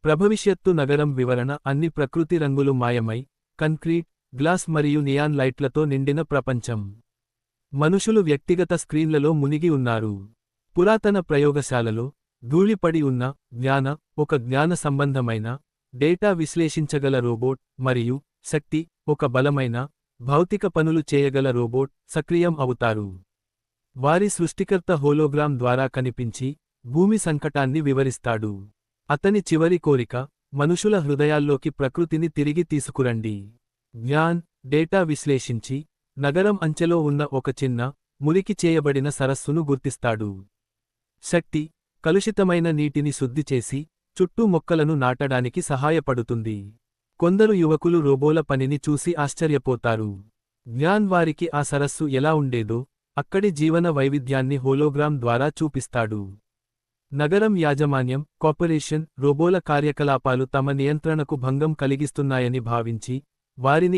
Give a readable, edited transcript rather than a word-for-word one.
ప్రభవిష్యత్తు నగరం వివరణ అన్ని ప్రకృతి రంగులు మాయమై కంక్రీట్ గ్లాస్ మరియు నియాన్ లైట్లతో నిండిన ప్రపంచం. మనుషులు వ్యక్తిగత స్క్రీన్లలో మునిగి ఉన్నారు. పురాతన ప్రయోగశాలలో ధూళిపడి ఉన్న ఒక జ్ఞాన సంబంధమైన డేటా విశ్లేషించగల రోబోట్ మరియు శక్తి ఒక బలమైన భౌతిక పనులు చేయగల రోబోట్ సక్రియం అవుతారు. వారి సృష్టికర్త హోలోగ్రామ్ ద్వారా కనిపించి భూమి సంకటాన్ని వివరిస్తాడు. అతని చివరి కోరిక మనుషుల హృదయాల్లోకి ప్రకృతిని తిరిగి తీసుకురండి. జ్ఞాన్ డేటా విశ్లేషించి నగరం అంచెలో ఉన్న ఒక చిన్న మురికి చేయబడిన సరస్సును గుర్తిస్తాడు. శక్తి కలుషితమైన నీటిని శుద్ధి చేసి చుట్టూ మొక్కలను నాటడానికి సహాయపడుతుంది. కొందరు యువకులు రోబోల పనిని చూసి ఆశ్చర్యపోతారు. జ్ఞాన్ వారికి ఆ సరస్సు ఎలా ఉండేదో అక్కడి జీవన వైవిధ్యాన్ని హోలోగ్రామ్ ద్వారా చూపిస్తాడు. నగరం యాజమాన్యం కార్పొరేషన్ రోబోల కార్యకలాపాలు తమ నియంత్రణకు భంగం కలిగిస్తున్నాయని భావించి వారిని